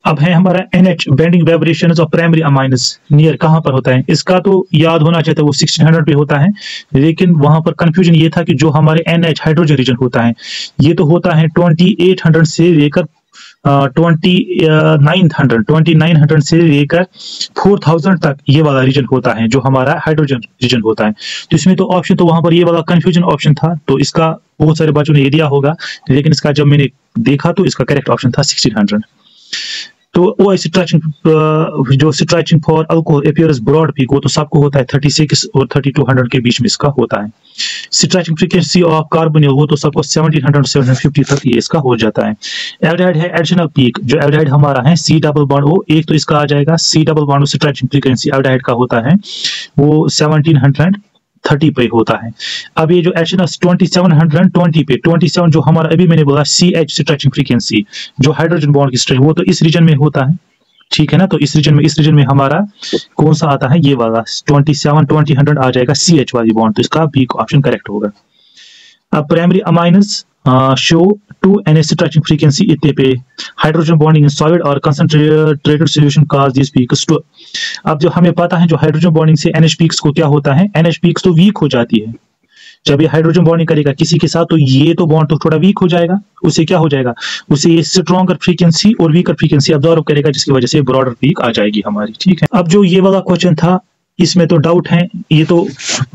अब है हमारा NH bending vibrations of primary amines near, कहां पर होता है? इसका तो याद होना चाहिए था, वो 1600 पे होता है, लेकिन वहां पर कंफ्यूजन ये था कि जो हमारे NH हाइड्रोजन रीजन होता है ये तो होता है 2800 से लेकर 2900 से लेकर 4000 तक, ये वाला रीजन होता है जो हमारा हाइड्रोजन रीजन होता है, तो इसमें तो ऑप्शन तो वहां पर ये वाला कंफ्यूजन ऑप्शन था, तो इसका बहुत सारे बच्चों ने ये दिया होगा, लेकिन इसका जब मैंने देखा तो इसका करेक्ट ऑप्शन था 1600। तो OH जो stretching for alcohol appears broad peak, वो तो सबको होता है 36 और 3200 के बीच में इसका होता है। स्ट्रेचिंग फ्रीक्वेंसी ऑफ कार्बोनिल, वो तो सबको 1700 750 तक ये इसका हो जाता है। एल्डिहाइड है एडिशनल पीक, जो एल्डिहाइड हमारा है C डबल बॉन्ड O, एक तो इसका आ जाएगा C double bond, stretching frequency aldehyde का होता है वो 1730 पे होता है। अब ये जो एडिशनल 2720 पे 27 जो हमारा अभी मैंने बोला CH स्ट्रेचिंग फ्रीक्वेंसी, जो हाइड्रोजन बॉन्ड की स्ट्रेच, वो तो इस रीजन में होता है, ठीक है ना, तो इस रीजन में हमारा कौन सा आता है? ये वाला 2720 आ जाएगा CH वाली बॉन्ड, तो इसका बी ऑप्शन करेक्ट होगा। अब primary amines show 2NH stretching frequency इतने पे, हाइड्रोजन बॉन्डिंग इन सॉलिड और concentrated solution cause this peaks to. अब जो हमें पता है जो हाइड्रोजन बॉन्डिंग से NH पीक्स को क्या होता है, NH पीक्स तो वीक हो जाती है जब ये हाइड्रोजन बॉन्डिंग करेगा किसी के साथ, तो ये तो बॉन्ड तो थोड़ा वीक हो जाएगा, उससे क्या हो जाएगा, उससे ये स्ट्रॉन्गर फ्रीक्वेंसी और वीकर फ्रीक्वेंसी अब्सॉर्ब करेगा, जिसकी वजह से ब्रॉडर पीक आ जाएगी हमारी, ठीक है। अब जो ये वाला क्वेश्चन था इसमें तो डाउट है, ये तो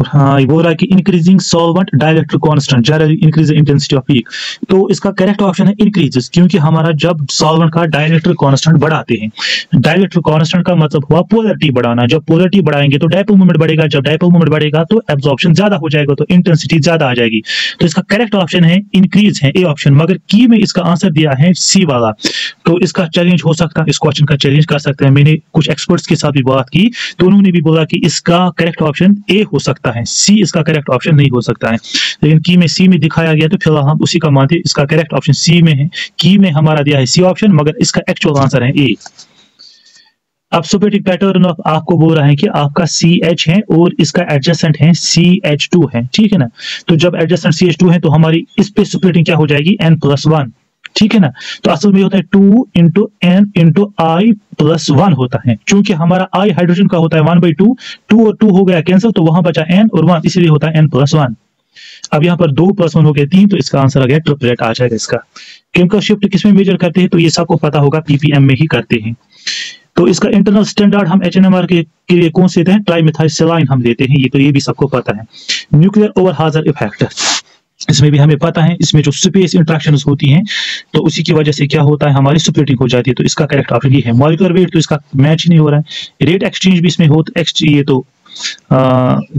हाँ बोल रहा है कि increasing solvent dielectric constant generally increase intensity off peak. तो इसका करेक्ट ऑप्शन है इंक्रीजेस, क्योंकि हमारा जब सॉल्वेंट का डाइलेक्ट्रिक कांस्टेंट बढ़ाते हैं, डाइलेक्ट्रिक कांस्टेंट का मतलब हुआ पोलरिटी बढ़ाना, जब पोलरिटी बढ़ाएंगे तो डाइपोल मोमेंट बढ़ेगा, जब डाइपोल मोमेंट बढ़ेगा तो एब्जॉर्प्शन ज्यादा हो जाएगा, तो इंटेंसिटी ज्यादा आ जाएगी। तो इसका करेक्ट ऑप्शन है इंक्रीज है, ए ऑप्शन। मगर की में इसका आंसर दिया है सी वाला, तो इसका चैलेंज हो सकता है, इस क्वेश्चन का चैलेंज कर सकते हैं। मैंने कुछ एक्सपर्ट्स के साथ भी बात की तो उन्होंने भी बोला कि इसका करेक्ट ऑप्शन ए हो सकता है, सी इसका करेक्ट ऑप्शन नहीं हो सकता है। लेकिन की में सी में दिखाया गया तो फिलहाल हम उसी का मानते हैं, इसका करेक्ट ऑप्शन सी में है। की में हमारा दिया है सी ऑप्शन, मगर इसका एक्चुअल आंसर है ए। अब सुपेटिक पैटर्न ऑफ आपको बोल रहा है कि आपका CH है और इसका एडजेसेंट है CH2 है, ठीक है ना। तो जब एडजेसेंट CH2 है तो हमारी इस पे सुपेटिंग क्या हो जाएगी N+1, ठीक है ना। तो असल में होता है 2 × N × I+1 होता है, क्योंकि हमारा I हाइड्रोजन का होता है 1/2, 2 और 2 हो गया कैंसिल, तो वहां बचा N और 1, इसलिए होता है N+1। अब यहाँ पर 2 + 1 हो गया 3, तो इसका आंसर आ गया ट्रिपलेट आ जाएगा इसका। केमिकल शिफ्ट किसमें मेजर करते हैं, तो ये सबको पता होगा ppm में ही करते हैं। तो इसका इंटरनल स्टैंडर्ड हम HNMR के लिए कौन से देते हैं, ट्राइमेथाइलसिलाइन हम देते हैं, ये तो ये भी सबको पता है। न्यूक्लियर ओवरहाजर इफेक्ट, इसमें भी हमें पता है, इसमें जो स्पेस इंटरेक्शंस होती हैं तो उसी की वजह से क्या होता है, हमारी स्प्लिटिंग हो जाती है। तो इसका करेक्ट ऑप्शन ये है। मॉलिक्यूलर वेट तो इसका मैच ही नहीं हो रहा है। रेट एक्सचेंज भी इसमें होता है, ये तो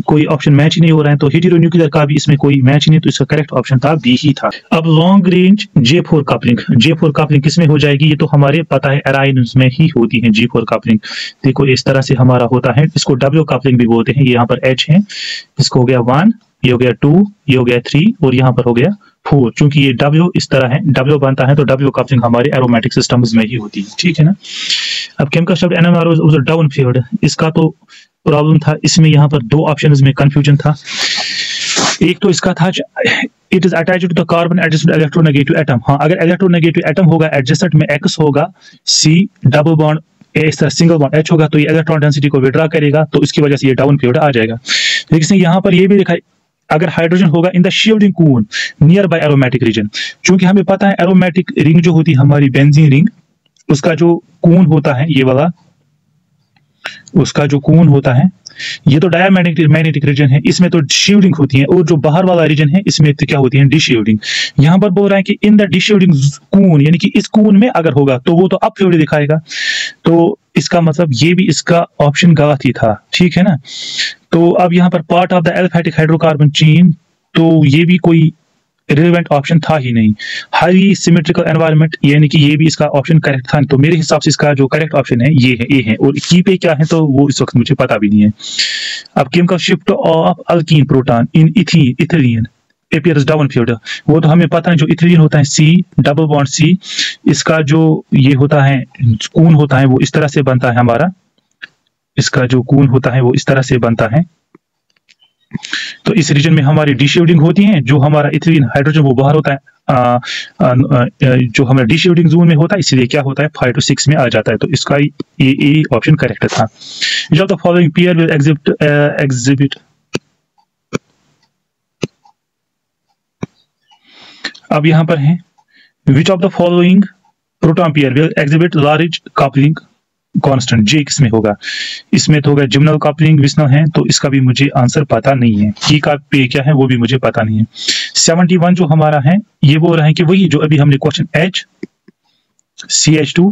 कोई ऑप्शन मैच ही नहीं हो रहा है। तो हेटेरोन्यूक्लियर का भी इसमें कोई मैच नहीं, तो इसका करेक्ट ऑप्शन था बी ही था। अब long range J4 coupling, J4 coupling किसमें हो जाएगी, ये तो हमारे पता है एराइन्स में ही होती है J4 कपलिंग। देखो इस तरह से हमारा होता है, इसको W कपलिंग भी बोलते हैं। ये यहाँ पर H है, इसको हो गया 1, ये हो गया 2, ये हो गया 3 और यहाँ पर हो गया 4। क्योंकि ये W इस तरह है, W बनता है तो W कपलिंग हमारे एरोमेटिक सिस्टम्स में ही होती है, ठीक है ना। अब केमिकल शब्द NMR डाउन फील्ड, इसका तो प्रॉब्लम था, इसमें यहाँ पर 2 ऑप्शंस में कंफ्यूजन था। एक तो इसका था it is attached to the carbon adjacent electronegative atom. हाँ, अगर इलेक्ट्रोनेगेटिव एटम होगा एडजेसेंट में X होगा, C डबल बॉन्ड इस तरह सिंगल बॉन्ड H होगा, तो ये इलेक्ट्रॉन डेंसिटी को विड्रॉ करेगा, तो इसकी वजह से ये डाउन फील्ड आ जाएगा। लेकिन यहाँ पर ये भी लिखा है अगर हाइड्रोजन होगा in the shielding cone nearby aromatic region, क्योंकि हमें पता है एरोमेटिक रिंग जो होती है हमारी बेंजीन रिंग, उसका जो कोन होता है ये वाला, उसका जो कोन होता है, ये तो डायमैग्नेटिक रीजन है, इसमें तो शील्डिंग होती है, और जो बाहर वाला रीजन है इसमें तो क्या होती है डिशील्डिंग। यहाँ पर बोल रहा है कि इन द डिशील्डिंग कोन, यानी कि इस कोन में अगर होगा तो वो तो अप फील्ड दिखाएगा, तो इसका मतलब ये भी इसका ऑप्शन गलत ही था, ठीक है ना। तो अब यहाँ पर part of the एल्फेटिक hydrocarbon chain, तो ये भी कोई रिलेवेंट ऑप्शन था ही नहीं। हाईली सिमेट्रिकल एनवायरनमेंट, यानी कि ये भी इसका ऑप्शन करेक्ट था, तो मेरे हिसाब से इसका जो करेक्ट ऑप्शन है ये है, ए है। और की पे क्या है तो वो इस वक्त मुझे पता भी नहीं है। अब chemical shift of alkyne proton in ethylene appears down field, वो तो हमें पता है, जो इथिलीन होता है C डबल बॉन्ड C, इसका जो ये होता है कोन होता है वो इस तरह से बनता है हमारा, इसका जो कोन होता है वो इस तरह से बनता है। तो इस रीजन में हमारी डिशील्डिंग होती है, जो हमारा इथिलीन हाइड्रोजन वो बाहर होता है, जो हमारा डिशील्डिंग जोन में होता है, इसलिए क्या होता है 5 to 6 में आ जाता है। तो इसका ए ऑप्शन करेक्ट था। Which of the following pair will exhibit, अब यहाँ पर है which of the following proton pair will exhibit large coupling constant, J किसमें होगा, इसमें तो होगा जिम्नल कपलिंग, विस्नल है, तो इसका भी मुझे आंसर पता नहीं है। की का पे क्या है वो भी मुझे पता नहीं है। 71 जो हमारा है ये बोल रहा है कि वही जो अभी हमने क्वेश्चन H CH2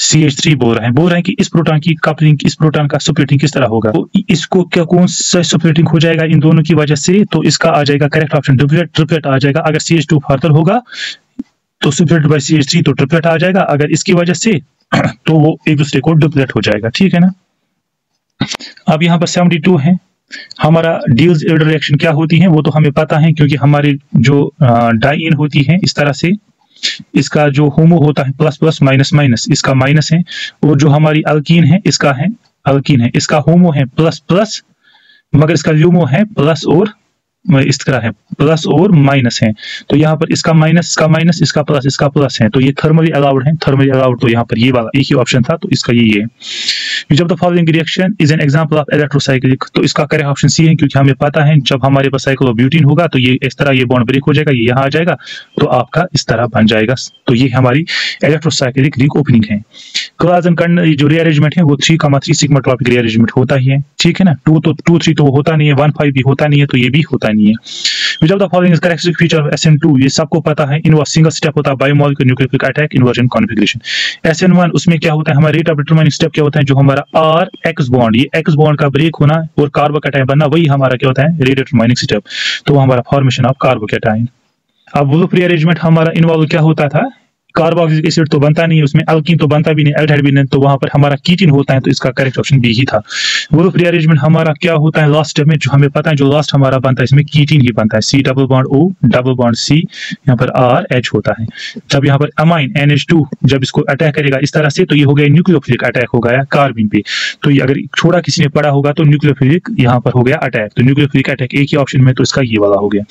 CH3 बोल रहे हैं कि इस प्रोटॉन की कपलिंग, इस प्रोटॉन का स्प्लिटिंग किस तरह होगा, तो इसको क्या कौन सा स्प्लिटिंग हो जाएगा इन दोनों की वजह से, तो इसका आ जाएगा करेक्ट ऑप्शन ट्रिपलेट आ जाएगा। अगर CH2 फर्दर होगा तो स्प्लिट बाय CH3 तो ट्रिपलेट आ जाएगा, अगर इसकी वजह से तो वो एक दूसरे को डुप्लेट हो जाएगा, ठीक है ना। अब यहाँ पर 72 है हमारा डील्स रिएक्शन क्या होती है, वो तो हमें पता है, क्योंकि हमारी जो डाइइन होती है इस तरह से, इसका जो होमो होता है प्लस प्लस माइनस माइनस, इसका माइनस है, और जो हमारी अल्कीन है इसका है अल्कीन है, इसका होमो है प्लस प्लस, मगर इसका ल्यूमो है प्लस और इस तरह है प्लस और माइनस है। तो यहाँ पर इसका माइनस, इसका माइनस, इसका प्लस है, तो ये थर्मली अलाउड है, थर्मली अलाउड, तो यहाँ पर ये वाला एक ही ऑप्शन था, तो इसका यही है। जब the following reaction is an example of electrocyclic, तो इसका करेक्ट ऑप्शन सी है, क्योंकि हमें पता है जब हमारे पास साइक्लोब्यूटेन होगा तो ये इस तरह ये बॉन्ड ब्रेक हो जाएगा, ये यहाँ आ जाएगा, तो आपका इस तरह बन जाएगा। तो ये हमारी इलेक्ट्रोसाइक्लिक रिंग ओपनिंग है। क्लाजन जो रीअरेंजमेंट है वो 3,3 सिग्मा टॉपिक रीअरेंजमेंट होता ही है, ठीक है ना। 2-3 तो होता नहीं है, 1-5 भी होता नहीं है, तो ये भी होता नहीं है। Which of the following is characteristic feature of SN2, ये सबको पता है। इनवर्स सिंगल स्टेप होता है biomolecular nucleophilic attack inversion configuration. SN1 उसमें क्या होता है, हमारा रेट ऑफ डिटरमाइनिंग स्टेप क्या होता है, जो हमारा R-X बॉन्ड, ये X बॉन्ड का ब्रेक होना और कार्बोकैटायन बनना, वही हमारा क्या होता है रेट ऑफ डिटरमाइनिंग स्टेप, तो हमारा फॉर्मेशन ऑफ कार्बोकैटायन। अब वुल्फ रीअरेंजमेंट हमारा इन्वॉल्व क्या होता था, कार्बोक्सिलिक एसिड तो बनता नहीं है उसमें, अल्कीन तो बनता भी नहीं, एल्डिहाइड भी नहीं, तो वहां पर हमारा कीटीन होता है, तो इसका करेक्ट ऑप्शन बी ही था। वुल्फ रीअरेंजमेंट हमारा क्या होता है लास्ट स्टेप में, जो हमें पता है, जो लास्ट हमारा बनता है इसमें कीटीन ही बनता है, C double bond O double bond C, यहाँ पर RH होता है। जब यहाँ पर अमाइन NH2 जब इसको अटैक करेगा इस तरह से, तो ये हो गया न्यूक्लियोफिलिक अटैक हो गया कार्बिन पे, तो ये अगर छोड़ा किसी ने पढ़ा होगा तो न्यूक्लियोफिलिक यहाँ पर हो गया अटैक, तो न्यूक्लियोफिलिक अटैक एक ही ऑप्शन में, तो इसका ये वाला हो गया।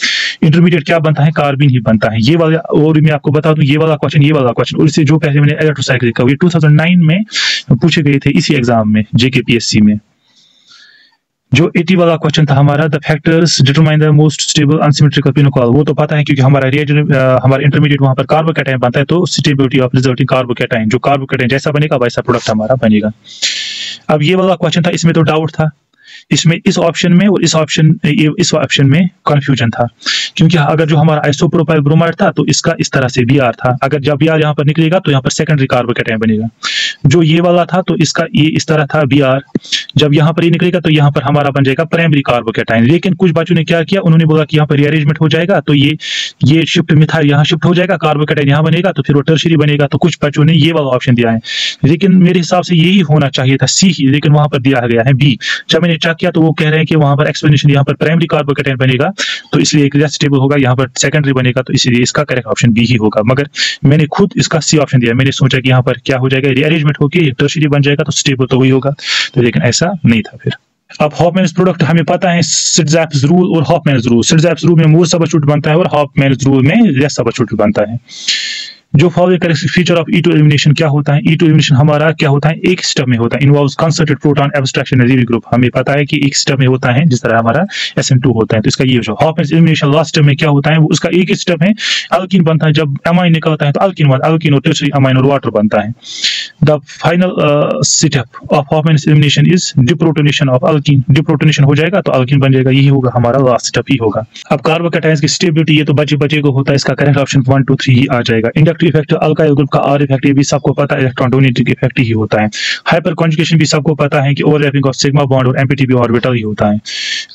इंटरमीडिएट क्या बनता है, कार्बिन ही बनता है, ये वाला। और मैं आपको बता दूं ये वाला क्वेश्चन, ये वाला क्वेश्चन, और इससे जो पहले मैंने इलेक्ट्रोसाइक्लिक का, ये 2009 में पूछे गए थे इसी एग्जाम में JKPSC में। जो 80 वाला क्वेश्चन था हमारा, the factors determine the most stable unsymmetrical pinacol, वो तो पता है क्योंकि हमारा हमारा इंटरमीडिएट वहां पर कार्बोकैटायन बनता है, तो स्टेबिलिटी ऑफ रिजल्टिंग कार्बोकैटायन, जो कार्बोकैटायन जैसा बनेगा वैसा प्रोडक्ट हमारा बनेगा। अब ये वाला क्वेश्चन था, इसमें तो डाउट था, इसमें इस ऑप्शन में और इस ऑप्शन में कंफ्यूजन था, क्योंकि अगर जो हमारा आइसोप्रोपाइल ब्रोमाइड था तो इसका इस तरह से Br था, अगर जब Br यहाँ पर निकलेगा तो यहाँ पर सेकेंडरी कार्बोकैटायन बनेगा। जो ये वाला था तो इसका ये इस तरह था Br, जब यहाँ पर ये निकलेगा तो यहाँ पर हमारा बन जाएगा प्राइमरी कार्बोकैटायन। लेकिन कुछ बच्चों ने क्या किया, उन्होंने बोला कि यहाँ पर रीअरेंजमेंट हो जाएगा तो ये शिफ्ट मिथाइल यहाँ शिफ्ट हो जाएगा, कार्बोकैटायन यहाँ बनेगा, तो फिर वो टर्शियरी बनेगा, तो कुछ बच्चों ने ये वाला ऑप्शन दिया है। लेकिन मेरे हिसाब से यही होना चाहिए था, C ही, लेकिन वहां पर दिया गया है B। जब मैंने चेक किया तो वो कह रहे हैं कि वहां पर एक्सप्लेनेशन यहाँ पर प्राइमरी कार्बोकैटायन बनेगा, तो इसलिए एक स्टेबल होगा, यहाँ पर सेकेंडरी बनेगा, तो इसलिए इसका करेक्ट ऑप्शन बी ही होगा। मगर मैंने खुद इसका C ऑप्शन दिया, मैंने सोचा कि यहाँ पर क्या हो जाएगा, रीअरेंजमेंट होकर टर्शियरी बन जाएगा, तो स्टेबल तो वही होगा, तो लेकिन ऐसा नहीं था फिर। अब हॉफमैन्स प्रोडक्ट हमें पता है, सिट्ज़ैप्स रूल और हॉफमैन्स रूल। सिट्ज़ैप्स रूल में मोर सबस्टिट्यूट बनता है और हॉफमैन्स रूल में लेस सबस्टिट्यूट बनता है। जो following characteristic feature of E2 elimination क्या होता है, E2 एलिमिनेशन हमारा क्या होता है, एक स्टेप में होता है, involves concerted proton abstraction age group. हमें पता है कि एक स्टेप में होता है, जिस तरह हमारा SN2 होता है, तो इसका ये जो हॉफमैन्स एलिमिनेशन लास्ट स्टेप में क्या होता है, वो उसका एक ही स्टेप है, अल्कीन बनता है, जब अमाइन निकलता है तो अल्कीन और टर्शियरी अमाइन और वाटर बनता है। The final step of Hofmann's elimination is deprotonation of alkene, deprotonation हो जाएगा तो अल्कीन बन जाएगा, यही होगा हमारा लास्ट स्टेप ही होगा। अब कार्बोकैटायंस की स्टेबिलिटी, ये तो बचे को होता है, इसका करेक्ट ऑप्शन 1 2 3 ही आ जाएगा। इंडक्टिव इफेक्ट अल्काइल ग्रुप का R इफेक्ट, ये भी सबको पता है, इलेक्ट्रॉन डोनेटिंग इफेक्ट ही होता है। हाइपर कॉन्जुगेशन भी सबको पता है कि ओवरलैपिंग ऑफ सिग्मा बॉन्ड और MPTP ऑर्बिटल ही होता है।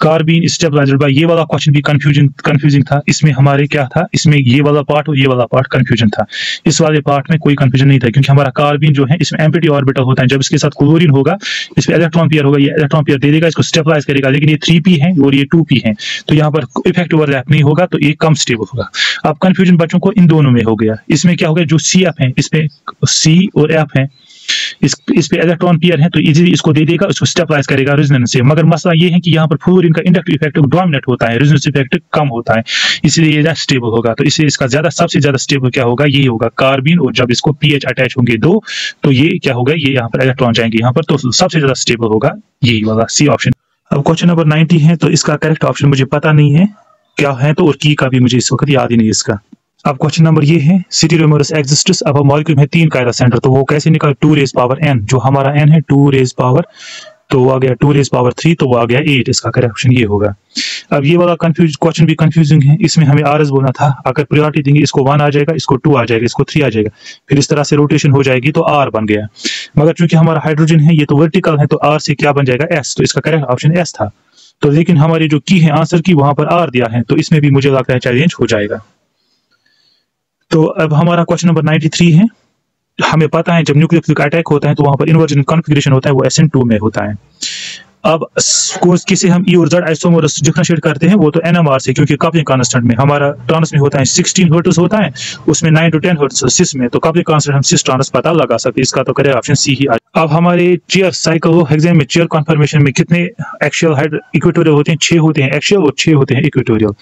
कार्बीन स्टेबलाइजर बाय, ये वाला क्वेश्चन भी कंफ्यूजिंग था, इसमें हमारे क्या था, इसमें ये वाला पार्ट और ये वाला पार्ट कंफ्यूजन था। इस वाले पार्ट में कोई कंफ्यूजन नहीं था, क्योंकि हमारा कार्बीन जो है इसमें MPT ऑर्बिटल होता है, जब इसके साथ क्लोरीन होगा इसमें इलेक्ट्रॉन पेयर होगा, ये इलेक्ट्रॉन पेयर दे देगा, इसको स्टेबलाइज करेगा, लेकिन ये 3p है और ये 2p है, तो यहाँ पर इफेक्ट ओवरलैप नहीं होगा, तो ये कम स्टेबल होगा। अब कंफ्यूजन बच्चों को इन दोनों में हो गया, इसमें क्या हो गया, जो CF है इसमें C और F है, इस पे इलेक्ट्रॉन पेयर है, तो इजीली इसको दे देगा, इसको स्टेबलाइज करेगा रेजोनेंस से। मगर मसला ये है कि यहाँ पर फ्लोरीन का इंडक्टिव इफेक्ट डोमिनेट होता है, रेजोनेंस इफेक्ट कम होता है, इसलिए ये स्टेबल होगा। तो इसलिए इसका सबसे ज्यादा स्टेबल क्या होगा, ये होगा कार्बीन, और जब इसको pH अटैच होंगे 2 तो ये क्या होगा, ये यहाँ पर इलेक्ट्रॉन जाएंगे यहाँ पर, तो सबसे ज्यादा स्टेबल होगा यही वाला C ऑप्शन। अब क्वेश्चन नंबर 90 है, तो इसका करेक्ट ऑप्शन मुझे पता नहीं है क्या है, तो और की का भी मुझे इस वक्त याद ही नहीं इसका। अब क्वेश्चन नंबर ये है, सिटीरोमरस एक्सिस्ट्स, अब मॉलिक्यूल में 3 कायरा सेंटर, तो वो कैसे निकला, 2 रेज़ पावर n, जो हमारा n है 2 रेज़ पावर, तो वो आ गया 2 रेज़ पावर 3, तो वो आ गया 8, इसका करेक्ट ऑप्शन ये होगा। अब ये वाला क्वेश्चन भी कंफ्यूजिंग है, इसमें हमें RS बोलना था, अगर प्रायोरिटी देंगे इसको 1 आ जाएगा, इसको 2 आ जाएगा, इसको 3 आ जाएगा, फिर इस तरह से रोटेशन हो जाएगी तो R बन गया। मगर चूंकि हमारा हाइड्रोजन है ये तो वर्टिकल है, तो R से क्या बन जाएगा, S, तो इसका करेक्ट ऑप्शन S था। तो लेकिन हमारी जो की है आंसर की, वहां पर R दिया है, तो इसमें भी मुझे लगता है चैलेंज हो जाएगा। तो अब हमारा क्वेश्चन नंबर 93 है, हमें पता है जब न्यूक्लियोफिलिक अटैक होता है तो वहां पर इन्वर्जन कॉन्फ़िगरेशन होता है, वो SN2 में होता है। अब कोर्स किसे हम E और Z आइसोमर्स डिफरेंशिएट करते हैं, वो तो NMR से, क्योंकि कपलिंग कांस्टेंट में हमारा ट्रांस में होता है 16 हर्ट्ज होता है, उसमें 9 to 10 हर्ट्ज सिस में, तो कपलिंग कांस्टेंट हम सिस ट्रांस पता लगा सकते हैं, इसका तो करेक्ट ऑप्शन C ही। अब हमारे चेयर साइक्लोहेक्सेन में चेयर कन्फर्मेशन में कितने एक्सियल हाइड इक्वेटोरियल होते हैं, 6 होते हैं एक्सियल और 6 होते हैं इक्वेटोरियल।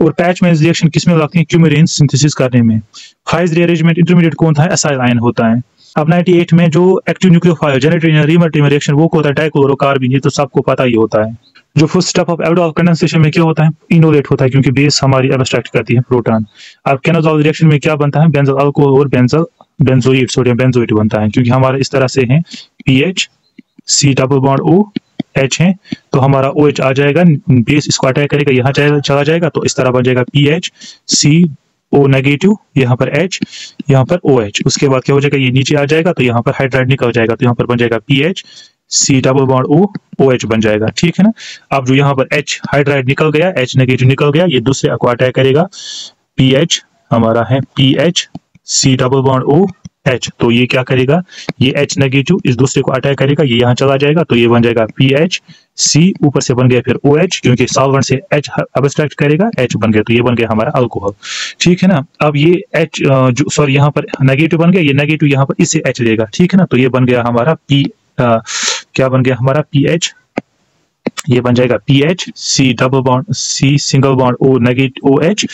और पैच में रिएक्शन किसमें लगती है, क्यूमेरिन सिंथेसिस करने में। फाइज रीअरेंजमेंट इंटरमीडिएट कौन था, एसाइल आयन होता है। अब 98 में जो एक्टिव न्यूक्लियोफाइल जनरेटर या रीमर्टिव रिएक्शन वो होता है डाइक्लोरोकार्बन, ये तो सबको पता ही होता है। जो first step of aldehyde condensation में क्या होता है, इनोलेट होता है, क्योंकि बेस हमारी एब्स्ट्रैक्ट करती है प्रोटॉन। अब केनोजॉल रिएक्शन में क्या बनता है, बेंजल अल्कोहल और बेंजल बेंजोएट, सोडियम बेंजोएट बनता है, क्योंकि हमारा इस तरह से है PH C double bond O H है, तो हमारा ओ एच आ जाएगा, बेस इसको अटैक करेगा, यहाँ चला जाएगा, तो इस तरह बन जाएगा P H C O negative, यहाँ पर एच, यहाँ पर ओ एच। उसके बाद क्या हो जाएगा, ये नीचे आ जाएगा, तो यहाँ पर हाइड्राइड निकल जाएगा, तो यहाँ पर बन जाएगा P H C double bond O H बन जाएगा, ठीक है ना। अब जो यहाँ पर एच हाइड्राइड निकल गया, एच नेगेटिव निकल गया, ये दूसरे को अटैक करेगा, पी एच हमारा है P H C double bond O H, तो ये क्या करेगा, ये एच नेगेटिव इस दूसरे को अटैक करेगा, ये यहाँ चला जाएगा, तो ये बन जाएगा पी एच सी, ऊपर से बन गया फिर ओ एच, क्योंकि सॉल्वेंट से एच अब्स्ट्रैक्ट करेगा, एच बन गया, तो ये बन गया हमारा अल्कोहल, ठीक है ना। अब ये एच जो सॉरी यहाँ पर नेगेटिव बन गया, ये नेगेटिव यहाँ पर इससे एच लेगा, ठीक है ना, तो ये बन गया हमारा क्या बन गया हमारा पी एच, ये बन जाएगा P H C double bond C single bond O negative O H,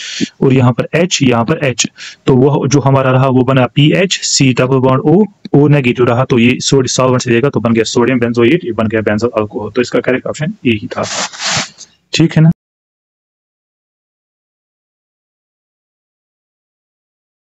और यहाँ पर एच, यहाँ पर एच, तो वो जो हमारा रहा वो बना P H C double bond O negative रहा, तो ये सॉल्वेंट से लेगा, तो बन गया सोडियम बेंजोएट, ये बन गया बेंजोल अल्कोहल। तो इसका करेक्ट ऑप्शन यही था, ठीक है ना।